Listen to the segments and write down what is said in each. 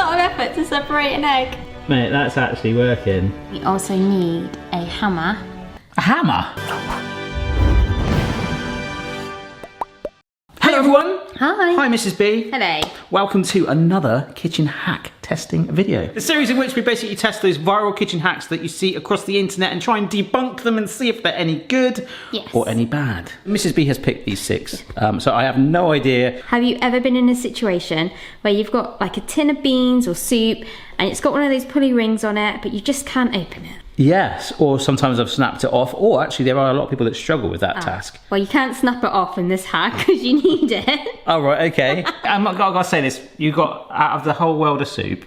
lot of effort to separate an egg. Mate, that's actually working. We also need a hammer. A hammer? Hello everyone! Hi. Hi Mrs. B. Hello. Welcome to another kitchen hack testing video. The series in which we basically test those viral kitchen hacks that you see across the internet and try and debunk them and see if they're any good or any bad. Mrs. B has picked these 6, so I have no idea. Have you ever been in a situation where you've got like a tin of beans or soup and it's got one of those pulley rings on it, but you just can't open it? Yes, or sometimes I've snapped it off, or actually there are a lot of people that struggle with that task. Well, you can't snap it off in this hack because you need it. Oh, right, okay. I've got to say this, you got, out of the whole world of soup,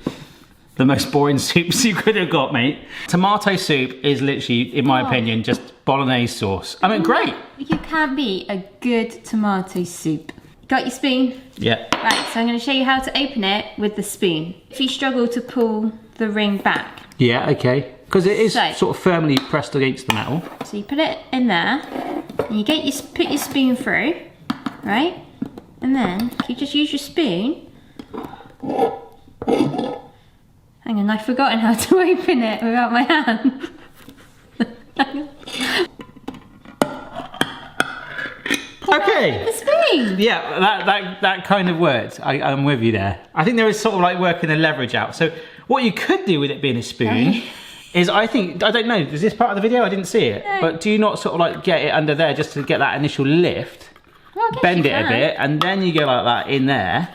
the most boring soups you could have got, mate. Tomato soup is literally, in my opinion, just bolognese sauce. I mean, great. You can't beat a good tomato soup. Got your spoon? Yeah. Right, so I'm going to show you how to open it with the spoon. If you struggle to pull the ring back. Yeah, okay. Because it is So- sort of firmly pressed against the metal. So you put it in there, and you put your spoon through, right? And then you just use your spoon. Hang on, I've forgotten how to open it without my hand. Okay. The spoon. Yeah, that kind of worked. I'm with you there. I think there is sort of like working the leverage out. So what you could do with it being a spoon is, I don't know, is this part of the video? I didn't see it. No. But do you not sort of like get it under there just to get that initial lift? Well, I guess Bend you it a can. bit, and then you go like that in there,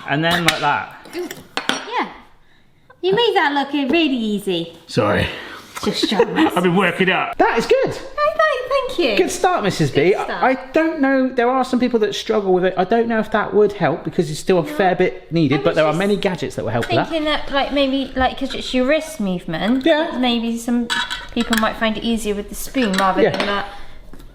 and then like that. Yeah. You made that look really easy. Sorry. Just show us. I've been working up. That is good. Thank you. Good start, Mrs. B. Good start. I don't know, there are some people that struggle with it. I don't know if that would help because it's still a fair bit needed, I but was there are just many gadgets that will help with that. Thinking that like maybe like because it's your wrist movement, Yeah. maybe some people might find it easier with the spoon rather Yeah. than that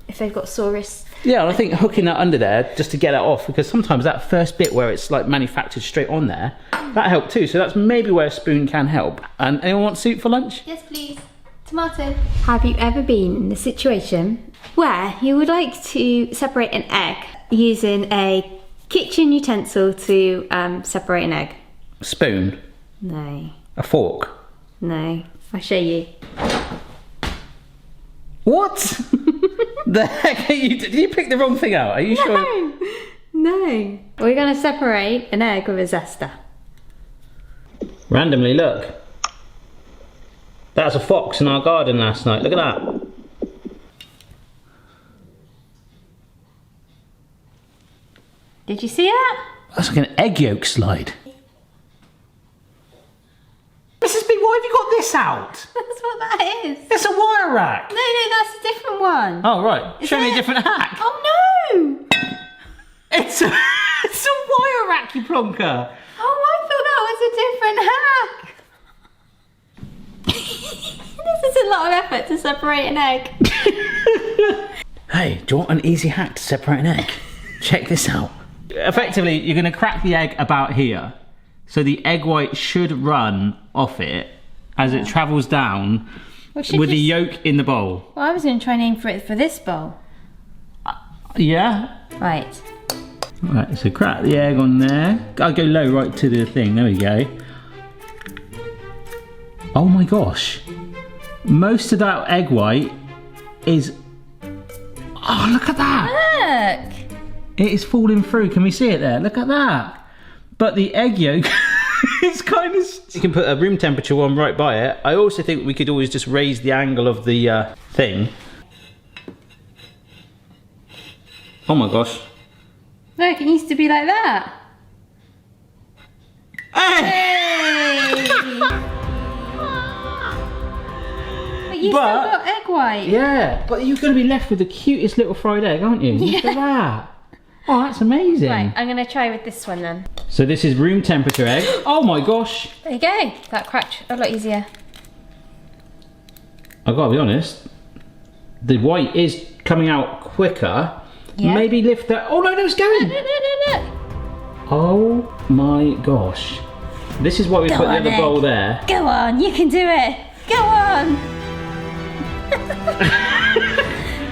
if they've got sore wrists. Yeah, and I think hooking that under there just to get it off, because sometimes that first bit where it's like manufactured straight on there, that helped too. So that's maybe where a spoon can help. And anyone want soup for lunch? Yes, please. Tomato. Have you ever been in a situation where you would like to separate an egg using a kitchen utensil to separate an egg? Spoon, No. a fork. No. I'll show you. What? The heck are you? Did you pick the wrong thing out? Are you sure? No. We're going to separate an egg with a zester. Randomly, look. That's a fox in our garden last night. Look at that. Did you see that? That's like an egg yolk slide. Mrs. B, why have you got this out? That's what that is. It's a wire rack. No, that's a different one. Oh, right. Show me a it? different hack. Oh no! It's a wire rack, you plonker. Oh, I thought that was a different hack. This is a lot of effort to separate an egg. Hey, do you want an easy hack to separate an egg? Check this out. Effectively, you're going to crack the egg about here. So the egg white should run off it as it travels down with the yolk in the bowl. Well, I was going to try and aim for it for this bowl. Yeah? Right. Right, so crack the egg on there. I'll go low right to the thing. There we go. Oh my gosh. Most of that egg white is... Oh, look at that. Look. It is falling through. Can we see it there? Look at that. But the egg yolk is kind of... You can put a room temperature one right by it. I also think we could always just raise the angle of the thing. Oh my gosh. Look, it used to be like that. Hey! But you still got egg white. Yeah, but you're going to be left with the cutest little fried egg, aren't you? Look at that. Oh, that's amazing. Right, I'm going to try with this one then. So this is room temperature egg. Oh my gosh. There you go. That cracked a lot easier. I've got to be honest. The white is coming out quicker. Yeah. Maybe lift that. Oh no, it's going. Look. Oh my gosh. This is why we Go put the on, other egg. bowl there. Go on, you can do it. Go on.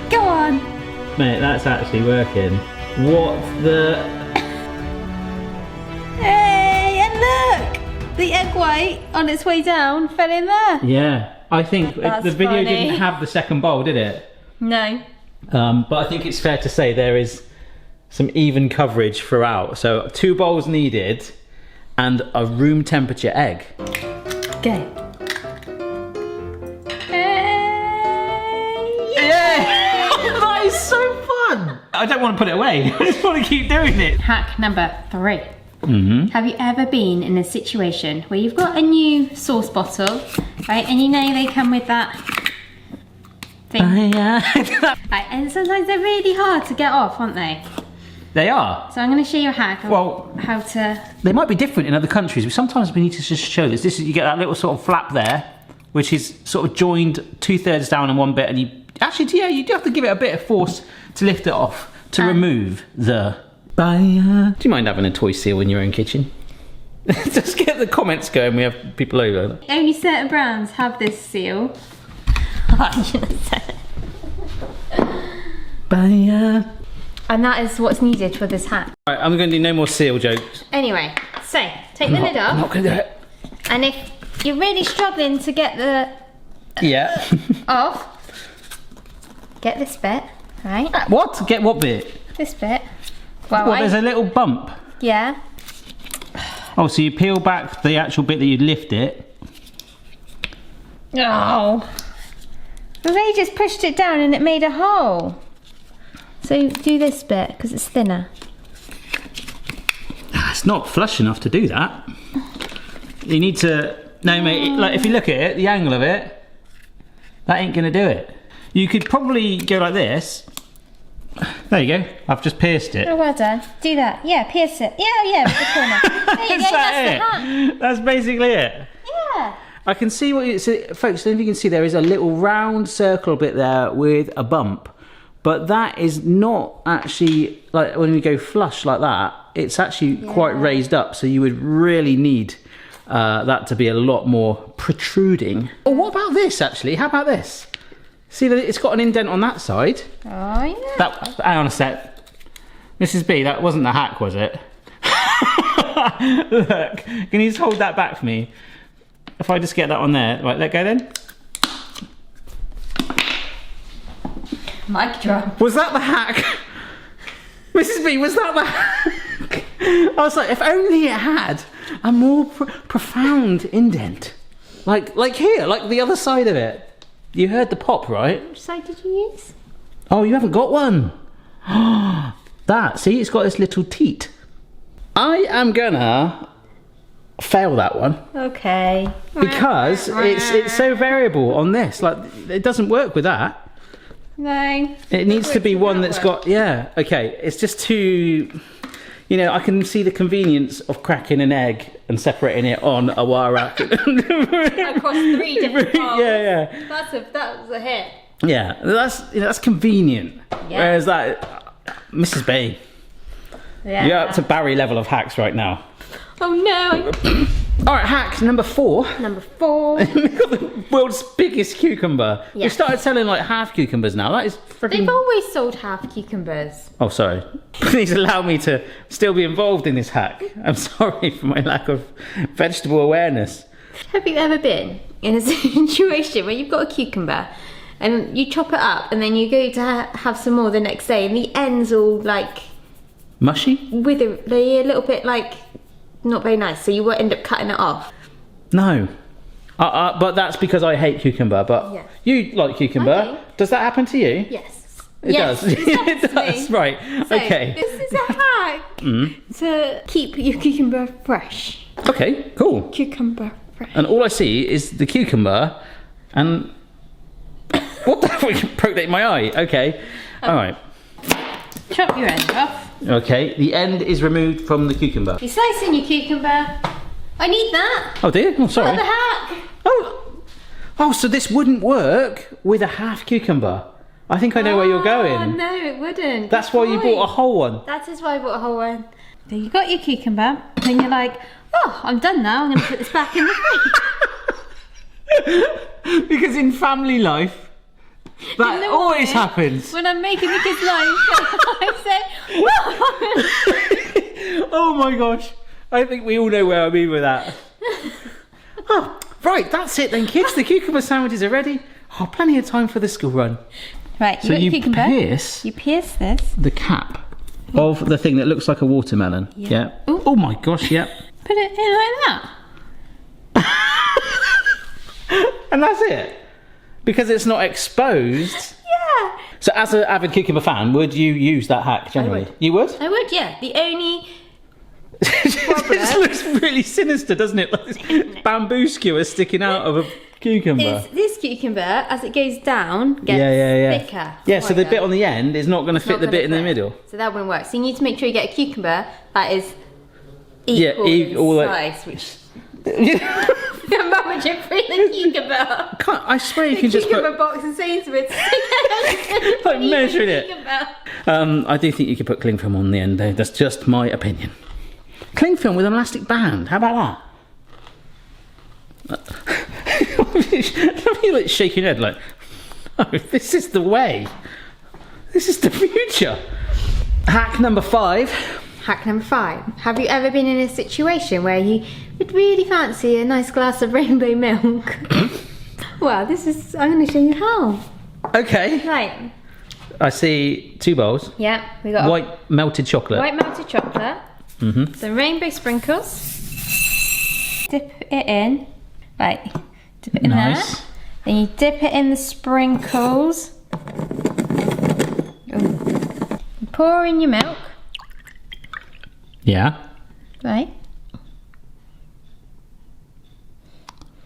Go on. Mate, that's actually working. What the... Hey, and look. The white on its way down fell in there. Yeah, I think That's the video funny. didn't have the second bowl, did it? No. But I think it's fair to say there is some even coverage throughout. So 2 bowls needed and a room temperature egg. Go. Yeah! That is so fun! I don't want to put it away. I just want to keep doing it. Hack number 3. Mm-hmm. Have you ever been in a situation where you've got a new sauce bottle, right, and you know they come with that thing, right, and sometimes they're really hard to get off, aren't they? They are. So I'm going to show you a hack of Well, how to... they might be different in other countries. Sometimes we need to just show this. This is, you get that little sort of flap there, which is sort of joined 2/3 down in one bit, and you actually, yeah, you do have to give it a bit of force to lift it off to remove the. Do you mind having a toy seal in your own kitchen? Just get the comments going. We have people over. Only certain brands have this seal. And that is what's needed for this hack. Right, I'm going to do no more seal jokes. Anyway, so take the lid I'm off, not going to do it. and if you're really struggling to get the Yeah. off, get this bit, right? What? Get what bit? This bit. Well, What? There's a little bump. yeah. Oh, so you peel back the actual bit that you'd lift it. Oh. Well, they just pushed it down and it made a hole. So do this bit because it's thinner. It's not flush enough to do that. You need to. No, mate. Like if you look at it, the angle of it, that ain't gonna do it. You could probably go like this. There you go. I've just pierced it. Oh, well done. Do that. Yeah, pierce it. Yeah, with the corner. There you Is go. that That's the it? hat. That's basically it. Yeah. I can see what you see, folks. I don't know if you can see there is a little round circle bit there with a bump, but that is not actually like when we go flush like that. It's actually quite raised up, so you would really need that to be a lot more protruding. Oh, what about this actually? How about this? See that it's got an indent on that side. Oh, yeah. That, hang on a sec. Mrs. B, that wasn't the hack, was it? Look, can you just hold that back for me? If I just get that on there, right, let go then. Mic drop. Was that the hack? Mrs. B, was that the hack? I was like, if only it had a more profound indent. Like here, like the other side of it. You heard the pop, right? Which side did you use? Oh, you haven't got one. That, see, it's got this little teat. I am gonna fail that one. Okay. Because it's so variable on this. Like, it doesn't work with that. No. It needs to be one that's got, yeah, okay. It's just too, you know, I can see the convenience of cracking an egg and separating it on a wire rack. Across 3 different bowls. Yeah. That was a hit. Yeah, that's convenient. Yeah. Whereas that, Mrs. B, Yeah. you're up to Barry level of hacks right now. Oh no. All right, hack number 4. Number 4. We've got the world's biggest cucumber. Yeah. We've started selling like half cucumbers now. That is freaking... They've always sold half cucumbers. Oh, sorry. Please allow me to still be involved in this hack. I'm sorry for my lack of vegetable awareness. Have you ever been in a situation where you've got a cucumber and you chop it up and then you go to have some more the next day and the ends all like Mushy? wither, they're a little bit like not very nice, so you will end up cutting it off? No. But that's because I hate cucumber, but Yeah. you like cucumber. I do. Does that happen to you? Yes. It does. It does, me. right. So, Okay. this is a hack to keep your cucumber fresh. Okay, cool. Cucumber fresh. And all I see is the cucumber and... What the fuck? Poked it in my eye. Okay. All right. Chop your end off. Okay, the end is removed from the cucumber. You're slicing your cucumber. I need that. Oh dear, oh sorry. For the hack. Oh, so this wouldn't work with a half cucumber. I think I know where you're Oh, going. no, it wouldn't. That's why you bought a whole one. That is why I bought a whole one. So you got your cucumber, and you're like, oh, I'm done now. I'm going to put this back in the fridge. Because in family life, that In the always morning, happens. When I'm making the kids lunch, I say, Oh my gosh. I think we all know where I mean with that. Oh, right, that's it then, kids. The cucumber sandwiches are ready. Oh, plenty of time for the school run. Right, So you pierce this. the cap of the thing that looks like a watermelon. Yeah. Oh my gosh, yeah. Put it in like that. And that's it. Because it's not exposed. Yeah. So as an avid cucumber fan, would you use that hack generally? You would? I would, yeah. The only This looks really sinister, doesn't it? Like this bamboo skewer sticking out of a cucumber. is this cucumber, as it goes down, gets thicker. Yeah, so the bit on the end is not going to fit the bit in the middle. So that wouldn't work. So you need to make sure you get a cucumber that is equal in size, which... Your mum would just bring the cucumber. I swear you can just put... cucumber box and Sainsbury's. Like measuring it. I do think you could put cling film on the end though. That's just my opinion. Cling film with an elastic band. How about that? Let me like shake your head like, oh, this is the way. This is the future. Hack number 5. Hack number 5. Have you ever been in a situation where you would really fancy a nice glass of rainbow milk? Well, I'm going to show you how. Okay. Right. I see 2 bowls. Yeah, we got white melted chocolate. White melted chocolate. Some rainbow sprinkles. Dip it in. Right. Dip it in there. Then you dip it in the sprinkles. You pour in your milk. Yeah. Right.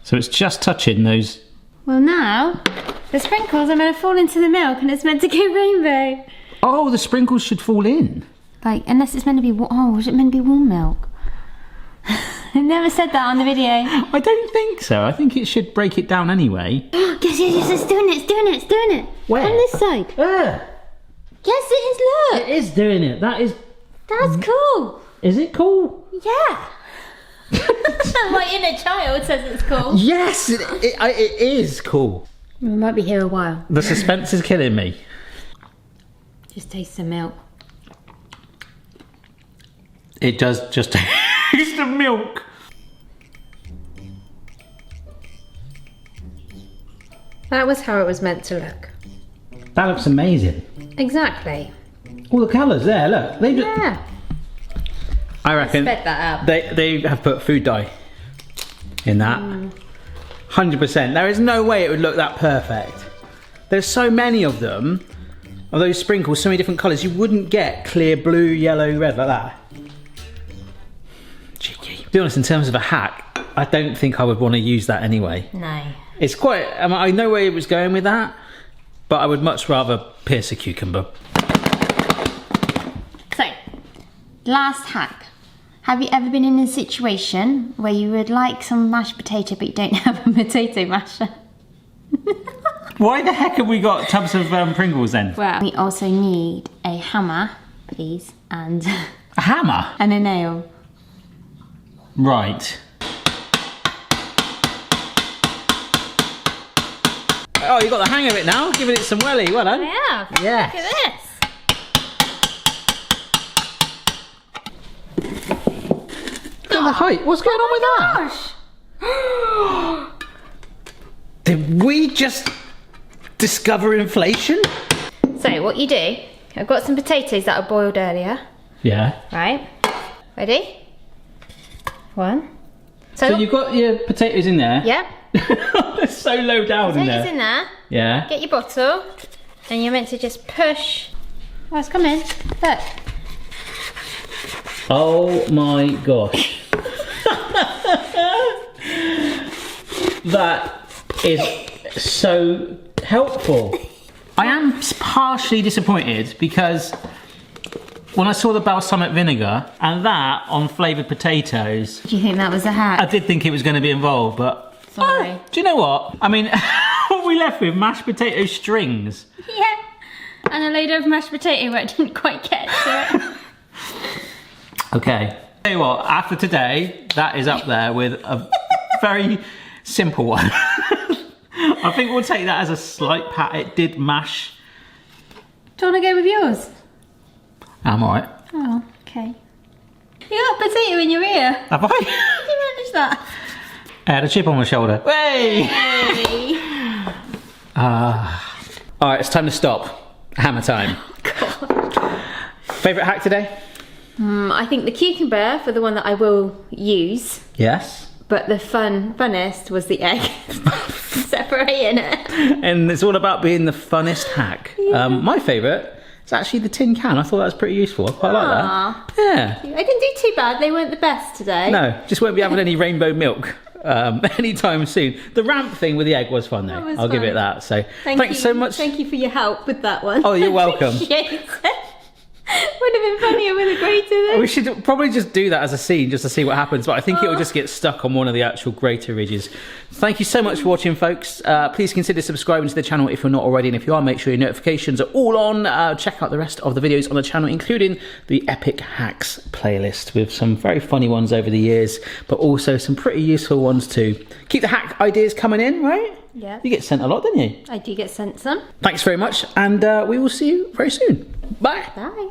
So it's just touching those. Well, now the sprinkles are meant to fall into the milk and it's meant to go rainbow. Oh, the sprinkles should fall in. Like, unless it's meant to be is it meant to be warm milk? I never said that on the video. I don't think so. I think it should break it down anyway. Yes, it's doing it. Where? On this side. Where? Yes, it is, look. It is doing it. That's cool. Is it cool? Yeah. My inner child says it's cool. Yes, it is cool. We might be here a while. The suspense is killing me. Just taste the milk. It does just taste the milk. That was how it was meant to look. That looks amazing. Exactly. All the colours there, look. Yeah. I reckon sped that up. They have put food dye in that. 100%. There is no way it would look that perfect. There's so many of them, of those sprinkles, so many different colours. You wouldn't get clear blue, yellow, red like that. Cheeky. To be honest, in terms of a hack, I don't think I would want to use that anyway. No. It's quite, I know where it was going with that, but I would much rather pierce a cucumber. So, last hack. Have you ever been in a situation where you would like some mashed potato but you don't have a potato masher? Why the heck have we got tubs of Pringles then? Well, we also need a hammer, please, and a hammer? And a nail. Right. Oh, you got the hang of it now. Giving it some welly. Well done. I have. Yes. Look at this. Look at the height. What's going on with that? Did we just discover inflation? So what you do, I've got some potatoes that I boiled earlier. Yeah. Right. Ready? 1. So you've got your potatoes in there? Yep. They're so low down in there. Potatoes in there. Yeah. Get your bottle. And you're meant to just push. Oh, it's coming. Look. Oh my gosh. That is so helpful. I am partially disappointed because when I saw the balsamic vinegar and that on flavoured potatoes... Do you think that was a hack? I did think it was going to be involved, but... Sorry. Do you know what? I mean, what we left with? Mashed potato strings. Yeah. And a load of mashed potato where I didn't quite get to it. Okay. Tell you what, after today, that is up there with a very simple one. I think we'll take that as a slight pat. It did mash. Do you want to go with yours? I'm alright. Oh, okay. You got a potato in your ear. Have I? How did you manage that? I had a chip on my shoulder. Hey! Alright, it's time to stop. Hammer time. Favourite hack today? I think the cucumber for the one that I will use. Yes. But the funnest was the egg. Separating it. And it's all about being the funnest hack. Yeah. My favourite is actually the tin can. I thought that was pretty useful. I quite like that. Yeah. I didn't do too bad. They weren't the best today. No, just won't be having any rainbow milk anytime soon. The ramp thing with the egg was fun though. I'll give it that. So thanks so much. Thank you for your help with that one. Oh, you're welcome. Would have been funnier with a grater then. We should probably just do that as a scene just to see what happens, but I think it will just get stuck on one of the actual grater ridges. Thank you so much for watching, folks. Please consider subscribing to the channel if you're not already, and if you are, make sure your notifications are all on. Check out the rest of the videos on the channel, including the Epic Hacks playlist with some very funny ones over the years, but also some pretty useful ones too. Keep the hack ideas coming in, right? Yeah. You get sent a lot, don't you? I do get sent some. Thanks very much, and we will see you very soon. Bye. Bye.